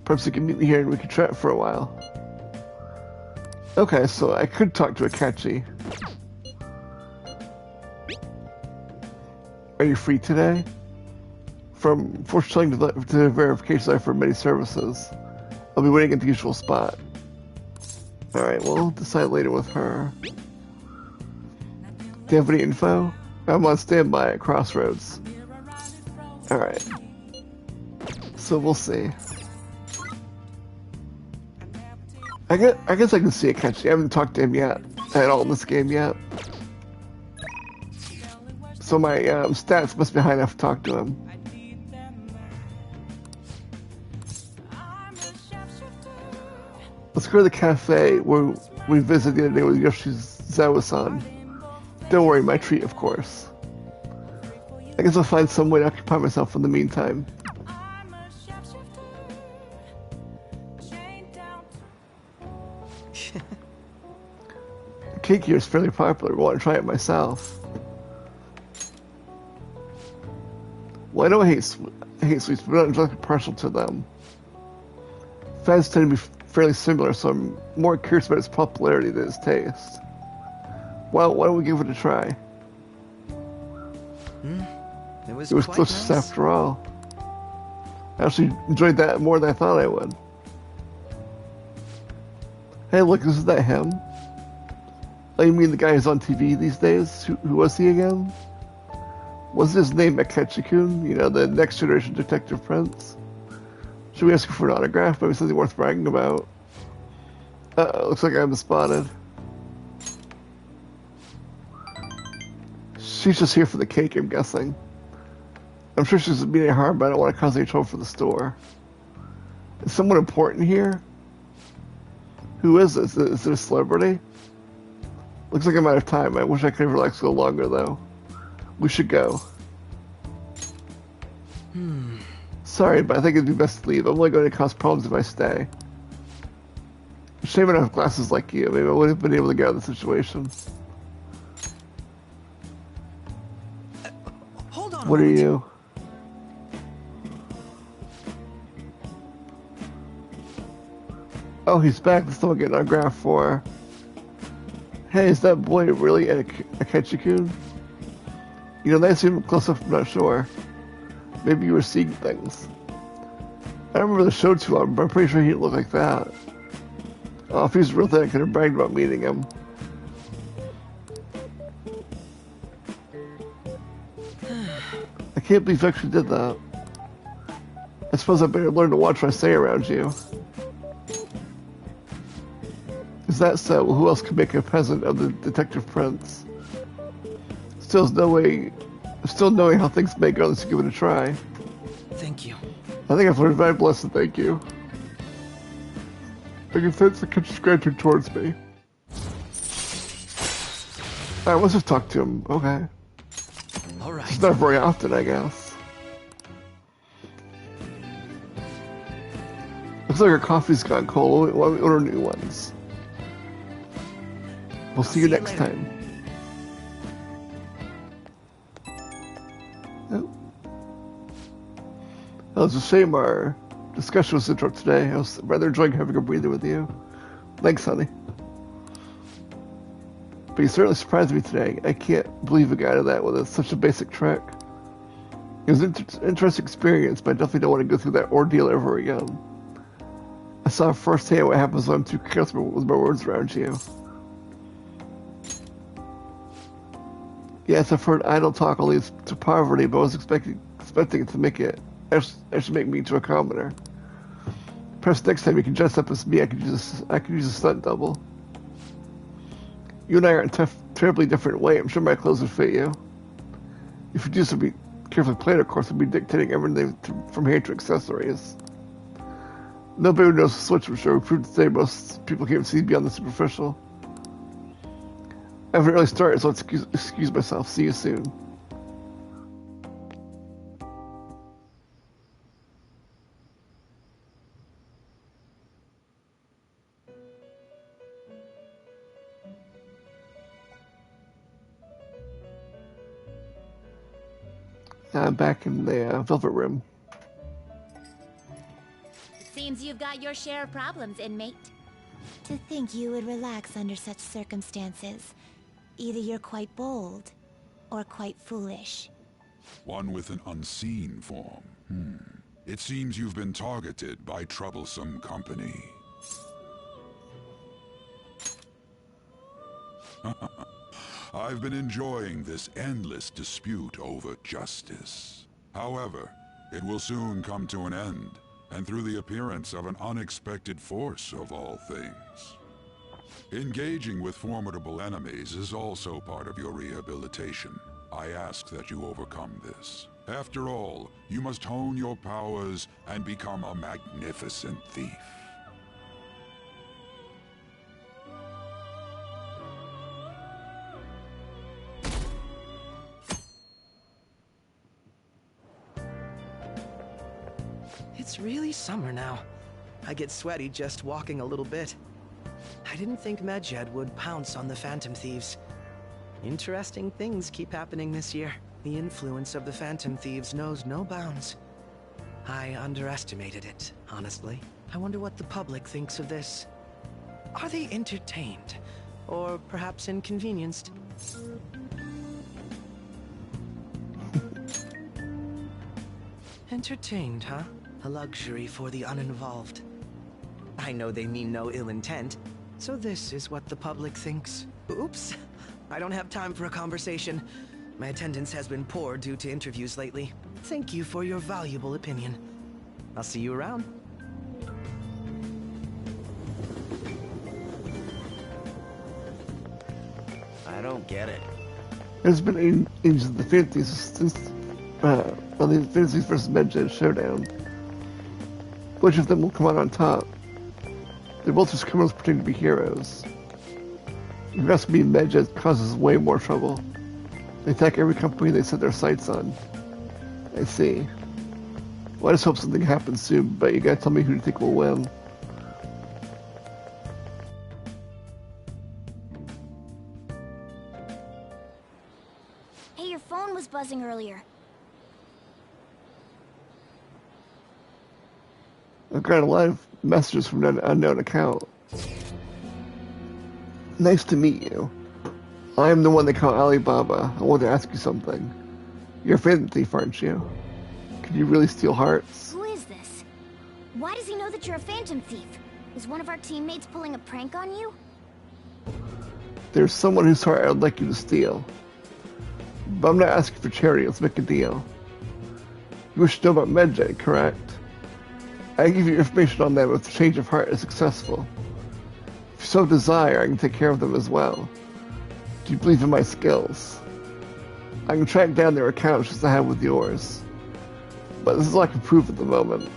Perhaps you can meet me here and we can chat for a while. Okay, so I could talk to Akechi. Are you free today? From fortunately to the verification site for many services. I'll be waiting at the usual spot. Alright, we'll decide later with her. Do you have any info? I'm on standby at Crossroads. Alright. So we'll see. I guess I can see Akechi. I haven't talked to him yet. At all in this game yet. So my stats must be high enough to talk to him. Let's go to the cafe where we visited the other day with Yoshizawa-san. Don't worry, my treat, of course. I guess I'll find some way to occupy myself in the meantime. Cake here is fairly popular. I want to try it myself. Well, I know I hate sweets, but I'm not exactly partial to them. Fans tend to be fairly similar, so I'm more curious about its popularity than its taste. Well, why don't we give it a try? It was delicious nice. after all. I actually enjoyed that more than I thought I would. Hey, look, isn't that him? Oh, you mean the guy who's on TV these days? Who was he again? Was his name Akechi-kun? You know, the next generation detective prince? Should we ask her for an autograph? Maybe something worth bragging about. Looks like I'm spotted. She's just here for the cake, I'm guessing. I'm sure she's meaning harm, but I don't want to cause any trouble for the store. Is someone important here? Who is this? Is it a celebrity? Looks like I'm out of time. I wish I could relax a little longer, though. We should go. Sorry, but I think it'd be best to leave. I'm only going to cause problems if I stay. Shame I don't have glasses like you. Maybe I would have been able to get out of the situation. Hold on. What are you? Oh, he's back. That's someone getting autographed for. Hey, is that boy really Akechi-kun? You know, they see him close up, I'm not sure. Maybe you were seeing things. I don't remember the show too long, but I'm pretty sure he didn't look like that. Oh, if he's real thing, I could have bragged about meeting him. I can't believe you actually did that. I suppose I better learn to watch what I say around you. Is that so? Well, who else could make a peasant of the detective prince? Still knowing how things may go, let's give it a try. Thank you. I think I've learned my blessing, thank you. I can sense the kitchen scratching towards me. I must have talked to him. Okay. Alright. It's not very often, I guess. Looks like our coffee's gone cold. Why don't we order new ones? We'll see you next time. Oh. Well, it's a shame our discussion was interrupted today. I was rather enjoying having a breather with you. Thanks, honey. But you certainly surprised me today. I can't believe a guy did that with such a basic trick. It was an interesting experience, but I definitely don't want to go through that ordeal ever again. I saw firsthand what happens when I'm too careful with my words around you. Yes, I've heard idle talk only leads to poverty, but I was expecting it to make it actually make me into a commoner. Perhaps next time you can dress up as me. I could use a stunt double. You and I are in a terribly different way. I'm sure my clothes would fit you. If you do so, be carefully planned, of course, I'd be dictating everything from hair to accessories. Nobody knows the switch, I'm sure. We proved today most people can't see beyond the superficial. I haven't really started, so let's excuse myself. See you soon. I'm back in the Velvet Room. Seems you've got your share of problems, inmate. To think you would relax under such circumstances. Either you're quite bold, or quite foolish. One with an unseen form. It seems you've been targeted by troublesome company. I've been enjoying this endless dispute over justice. However, it will soon come to an end, and through the appearance of an unexpected force of all things. Engaging with formidable enemies is also part of your rehabilitation. I ask that you overcome this. After all, you must hone your powers and become a magnificent thief. It's really summer now. I get sweaty just walking a little bit. I didn't think Medjed would pounce on the Phantom Thieves. Interesting things keep happening this year. The influence of the Phantom Thieves knows no bounds. I underestimated it, honestly. I wonder what the public thinks of this. Are they entertained? Or perhaps inconvenienced? Entertained, huh? A luxury for the uninvolved. I know they mean no ill intent, so this is what the public thinks. Oops, I don't have time for a conversation. My attendance has been poor due to interviews lately. Thank you for your valuable opinion. I'll see you around. I don't get it. There's been Angels of the Fantasy since the Fantasy vs. Medjed showdown. Which of them will come out on top? They're both just criminals pretending to be heroes. Invest me in Medjed causes way more trouble. They attack every company they set their sights on. I see. Well, I just hope something happens soon, but you gotta tell me who you think will win. Hey, your phone was buzzing earlier. I've got a lot of messages from an unknown account. Nice to meet you. I am the one they call Alibaba. I want to ask you something. You're a Phantom Thief, aren't you? Can you really steal hearts? Who is this? Why does he know that you're a Phantom Thief? Is one of our teammates pulling a prank on you? There's someone whose heart I'd like you to steal. But I'm not asking for charity, let's make a deal. You wish to know about Medjed, correct? I can give you information on them if the change of heart is successful. If you so desire, I can take care of them as well. Do you believe in my skills? I can track down their accounts just as I have with yours. But this is all I can prove at the moment.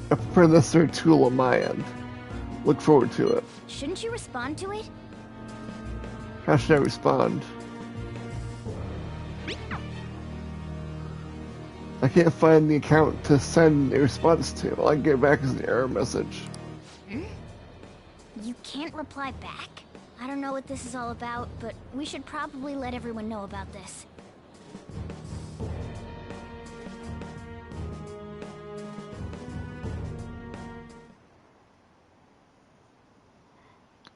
I prepare the necessary tool on my end. Look forward to it. Shouldn't you respond to it? How should I respond? I can't find the account to send a response to. All I can get back is an error message. You can't reply back? I don't know what this is all about, but we should probably let everyone know about this.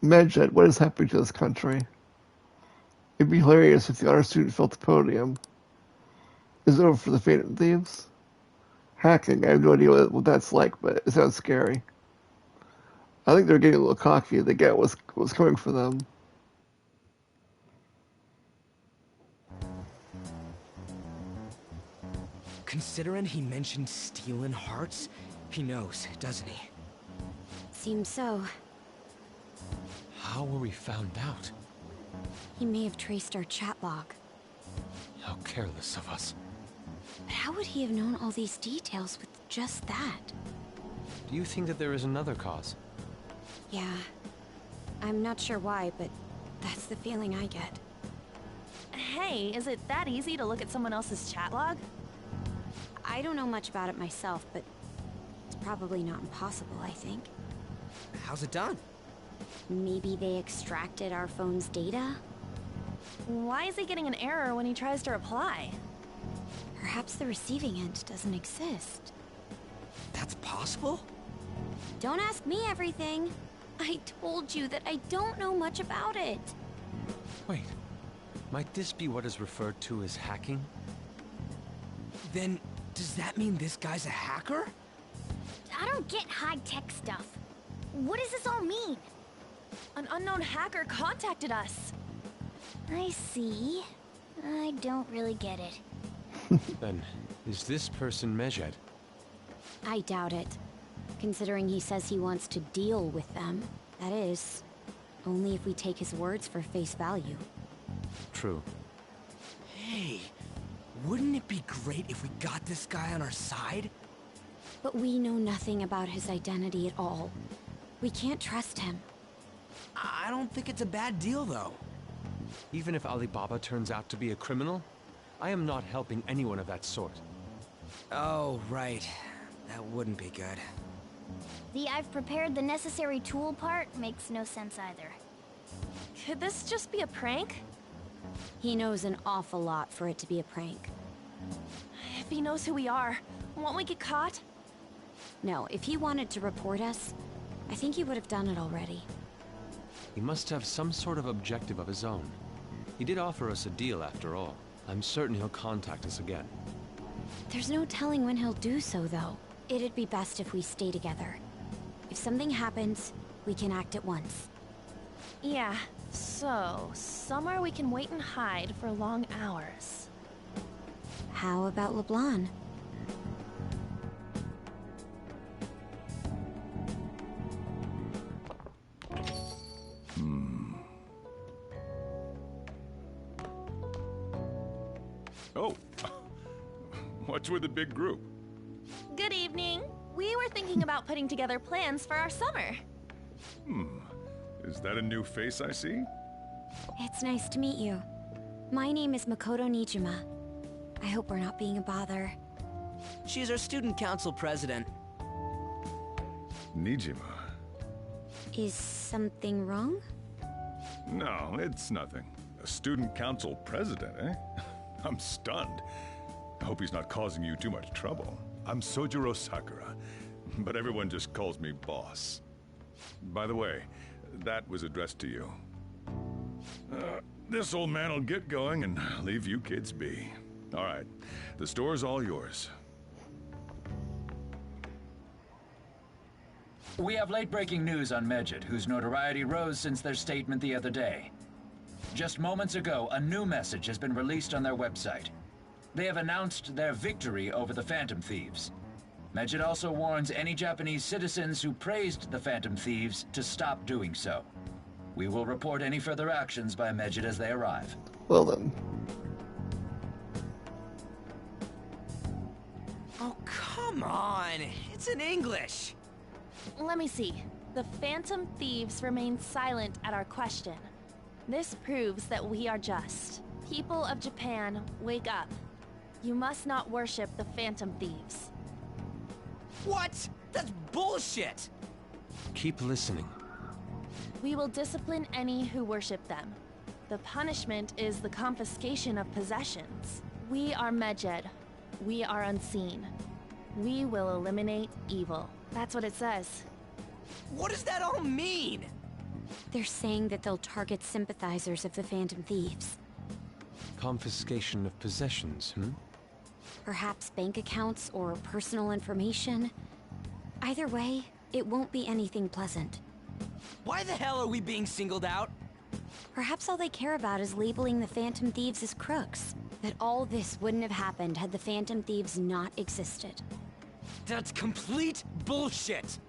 Medjed, what is happening to this country? It'd be hilarious if the honor student fell to the podium. Is it over for the Phantom Thieves? Hacking, I have no idea what that's like, but it sounds scary. I think they're getting a little cocky. They get what's coming for them. Considering he mentioned stealing hearts, he knows, doesn't he? Seems so. How were we found out? He may have traced our chat log. How careless of us. But how would he have known all these details with just that? Do you think that there is another cause? Yeah. I'm not sure why, but that's the feeling I get. Hey, is it that easy to look at someone else's chat log? I don't know much about it myself, but it's probably not impossible, I think. How's it done? Maybe they extracted our phone's data? Why is he getting an error when he tries to reply? Perhaps the receiving end doesn't exist. That's possible? Don't ask me everything. I told you that I don't know much about it. Wait, might this be what is referred to as hacking? Then, does that mean this guy's a hacker? I don't get high-tech stuff. What does this all mean? An unknown hacker contacted us. I see. I don't really get it. Then, is this person Medjed? I doubt it. Considering he says he wants to deal with them. That is, only if we take his words for face value. True. Hey, wouldn't it be great if we got this guy on our side? But we know nothing about his identity at all. We can't trust him. I don't think it's a bad deal, though. Even if Alibaba turns out to be a criminal, I am not helping anyone of that sort. Oh, right. That wouldn't be good. The I've prepared the necessary tool part makes no sense either. Could this just be a prank? He knows an awful lot for it to be a prank. If he knows who we are, won't we get caught? No, if he wanted to report us, I think he would have done it already. He must have some sort of objective of his own. He did offer us a deal after all. I'm certain he'll contact us again. There's no telling when he'll do so, though. It'd be best if we stay together. If something happens, we can act at once. Yeah, so somewhere we can wait and hide for long hours. How about LeBlanc? Oh, what's with the big group? Good evening. We were thinking about putting together plans for our summer. Is that a new face I see? It's nice to meet you. My name is Makoto Nijima. I hope we're not being a bother. She's our student council president. Nijima. Is something wrong? No, it's nothing. A student council president, eh? I'm stunned. I hope he's not causing you too much trouble. I'm Sojiro Sakura, but everyone just calls me boss. By the way, that was addressed to you. This old man will get going and leave you kids be. All right, the store's all yours. We have late-breaking news on Medjed, whose notoriety rose since their statement the other day. Just moments ago, a new message has been released on their website. They have announced their victory over the Phantom Thieves. Medjed also warns any Japanese citizens who praised the Phantom Thieves to stop doing so. We will report any further actions by Medjed as they arrive. Well then. Oh, come on! It's in English! Let me see. The Phantom Thieves remain silent at our question. This proves that we are just. People of Japan, wake up. You must not worship the Phantom Thieves. What? That's bullshit! Keep listening. We will discipline any who worship them. The punishment is the confiscation of possessions. We are Medjed. We are unseen. We will eliminate evil. That's what it says. What does that all mean? They're saying that they'll target sympathizers of the Phantom Thieves. Confiscation of possessions, Perhaps bank accounts or personal information. Either way, it won't be anything pleasant. Why the hell are we being singled out? Perhaps all they care about is labeling the Phantom Thieves as crooks. That all this wouldn't have happened had the Phantom Thieves not existed. That's complete bullshit!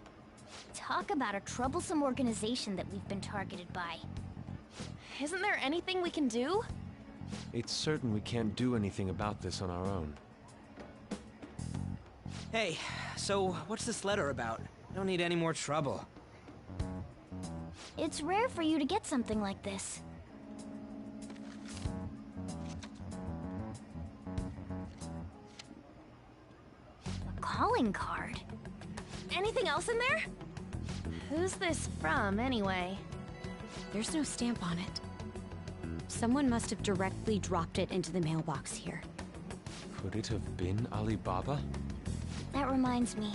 Talk about a troublesome organization that we've been targeted by. Isn't there anything we can do? It's certain we can't do anything about this on our own. Hey, so what's this letter about? I don't need any more trouble. It's rare for you to get something like this. A calling card? Anything else in there? Who's this from, anyway? There's no stamp on it. Someone must have directly dropped it into the mailbox here. Could it have been Alibaba? That reminds me.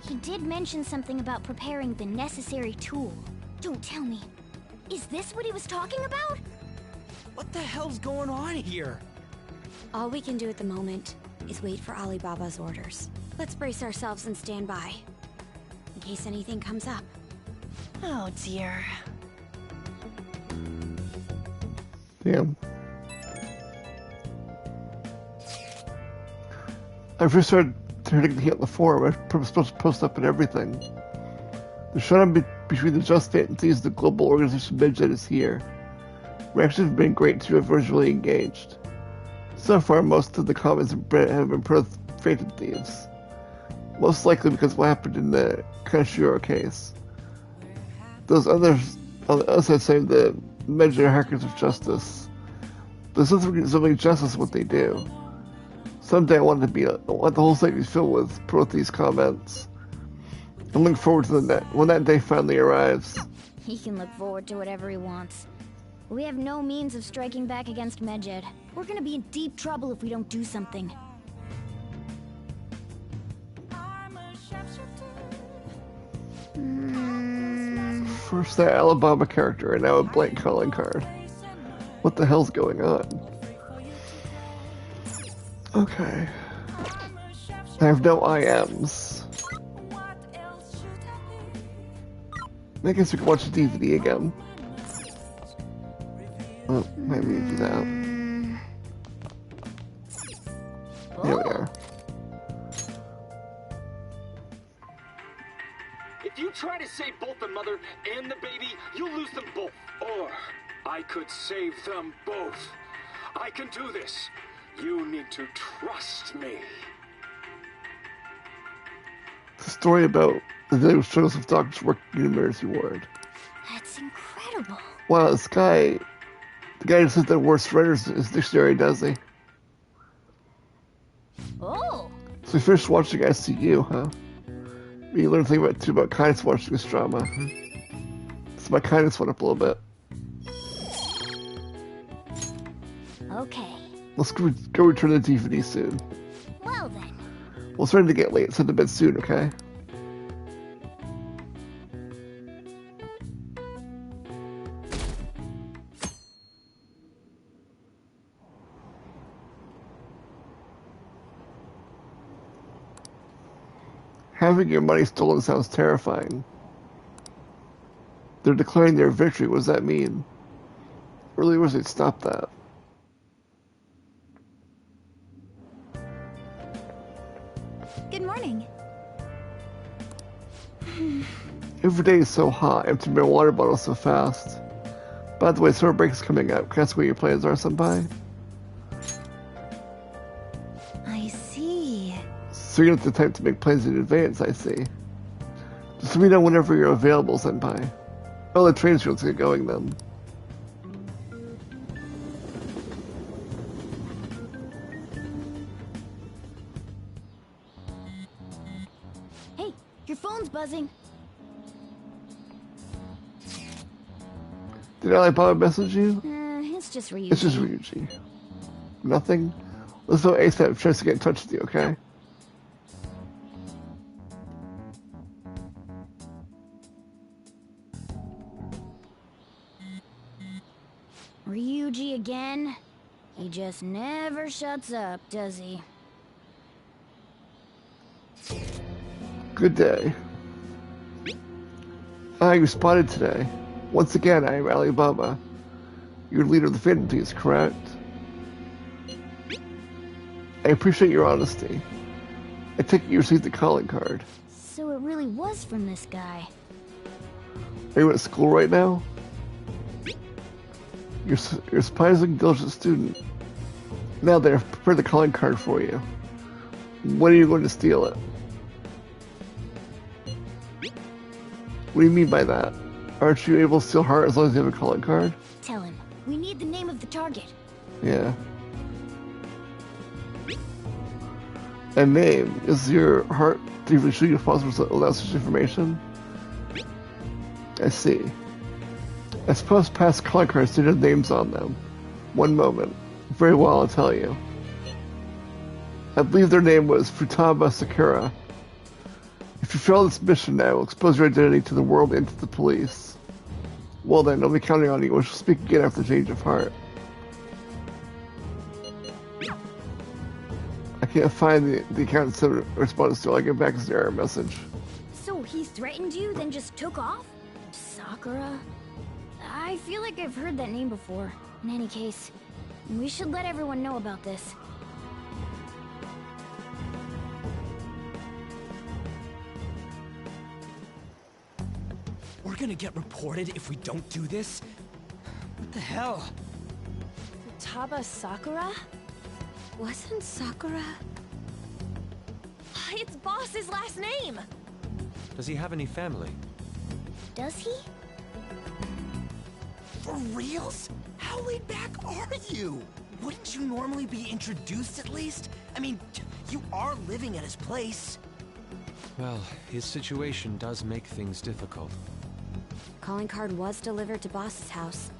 He did mention something about preparing the necessary tool. Don't tell me. Is this what he was talking about? What the hell's going on here? All we can do at the moment is wait for Alibaba's orders. Let's brace ourselves and stand by, in case anything comes up. Oh dear. Damn. I first started looking at the forum. I was supposed to post up and everything. The showdown between the Just Phantom Thieves and the global organization Medjed is here. Reactions have been great to have virtually engaged. So far, most of the comments have been pro Phantom Thieves. Most likely because of what happened in the Kaneshiro case. Those others, on the other side, saying the Medjed are hackers of justice. There's something justice in what they do. Someday I want the whole site to be filled with pro-Thieves comments. I'm looking forward to when that day finally arrives. He can look forward to whatever he wants. We have no means of striking back against Medjed. We're gonna be in deep trouble if we don't do something. First that Alibaba character and now a blank calling card. What the hell's going on? Okay. I have no IMs. I guess we can watch the DVD again. Oh, maybe we do that. Here we are. If you try to save both the mother and the baby, you'll lose them both. Or I could save them both. I can do this. You need to trust me. It's a story about the daily struggles of doctors working in an emergency ward. That's incredible. incredible. Wow, this guy... The guy just says the worst writers in his dictionary, does he? Oh! So you finished watching ICU, huh? You learned a thing about kindness watching this drama. So my kindness went up a little bit. Okay. Let's go return the DVD soon. Well then. Well, it's starting to get late. Let's head to bed soon, okay? Having your money stolen sounds terrifying. They're declaring their victory. What does that mean? Really wish they'd stop that. Good morning. Every day is so hot. I empty my water bottle so fast. By the way, summer break is coming up. Can I ask what your plans are, Senpai? I see. So you don't have the time to make plans in advance, I see. Just let me know whenever you're available, Senpai. Oh, the train's going to get going then. Hey, your phone's buzzing. Did Alibaba message you? It's just Ryuji. It's just Ryuji. Nothing? Let's know ASAP tries to get in touch with you, okay? Ryuji again? He just never shuts up, does he? Good day. You spotted today. Once again, I am Alibaba. You're the leader of the Phantom Thieves, correct? I appreciate your honesty. I take it you received the calling card. So it really was from this guy. Are you at school right now? You're a surprisingly diligent student. Now they have prepared the calling card for you. When are you going to steal it? What do you mean by that? Aren't you able to steal heart as long as you have a calling card? Tell him. We need the name of the target. Yeah. And name. Is your heart thiefly shoot you possible without such information? I see. I suppose past calling cards did have names on them. One moment. Very well, I'll tell you. I believe their name was Futaba Sakura. If you fail this mission now, we'll expose your identity to the world and to the police. Well then, I'll be counting on you. We shall speak again after the change of heart. I can't find the account that responds to. I'll get back his error message. So he threatened you, then just took off? Sakura? I feel like I've heard that name before. In any case, we should let everyone know about this. We're gonna get reported if we don't do this? What the hell? Futaba Sakura? Wasn't Sakura... It's Boss's last name! Does he have any family? Does he? For reals? How laid back are you? Wouldn't you normally be introduced at least? I mean, you are living at his place. Well, his situation does make things difficult. Calling card was delivered to Boss's house.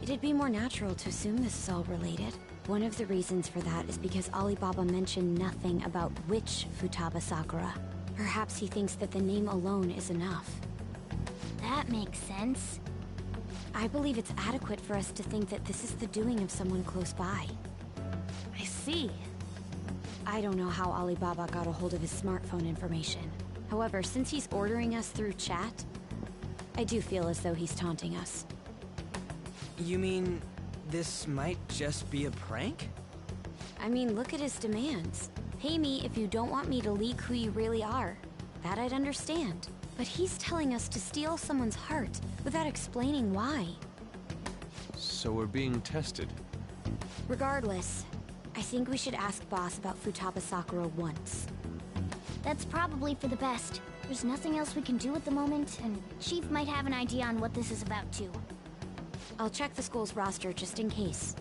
It'd be more natural to assume this is all related. One of the reasons for that is because Alibaba mentioned nothing about which Futaba Sakura. Perhaps he thinks that the name alone is enough. That makes sense. I believe it's adequate for us to think that this is the doing of someone close by. I see. I don't know how Alibaba got a hold of his smartphone information. However, since he's ordering us through chat, I do feel as though he's taunting us. You mean this might just be a prank? I mean, look at his demands. Pay me if you don't want me to leak who you really are. That I'd understand. But he's telling us to steal someone's heart without explaining why. So we're being tested. Regardless, I think we should ask Boss about Futaba Sakura once. That's probably for the best. There's nothing else we can do at the moment, and Chief might have an idea on what this is about too. I'll check the school's roster just in case.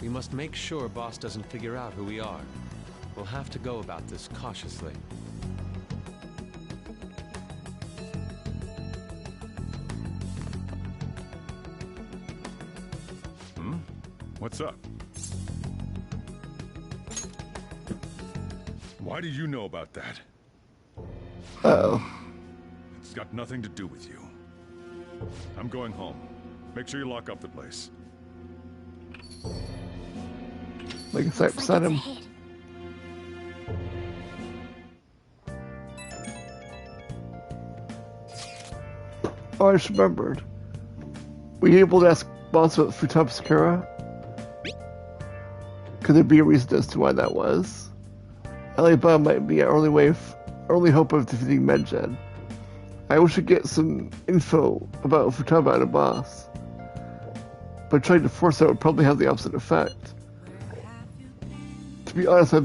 We must make sure Boss doesn't figure out who we are. We'll have to go about this cautiously. What's up? Why do you know about that? Uh-oh. It's got nothing to do with you. I'm going home. Make sure you lock up the place. Like it's right beside him. Oh, I just remembered. Were you able to ask Boss about Futaba Sakura? Could there be a reason as to why that was? Alibaba might be our only hope of defeating Medjed. I wish I'd get some info about Futaba out of Boss. But trying to force that would probably have the opposite effect. To be honest, I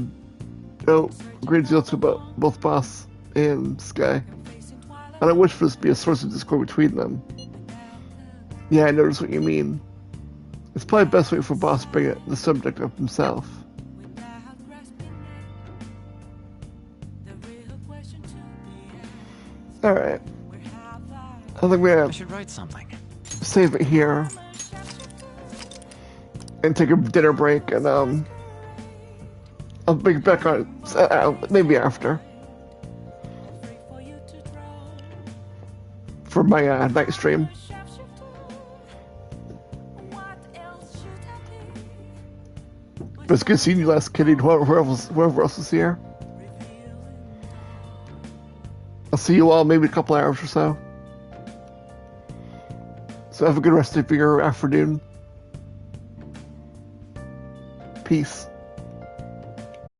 know a great deal about both Boss and Sky. And I wish for this to be a source of discord between them. Yeah, I notice what you mean. It's probably the best way for Boss to bring the subject up himself. Alright. I think I should write something. Save it here. And take a dinner break, and I'll be back on it maybe after. For my night stream. But it's good seeing you last, Kitty, and whoever else is here. I'll see you all maybe a couple hours or so. So have a good rest of your afternoon. Peace.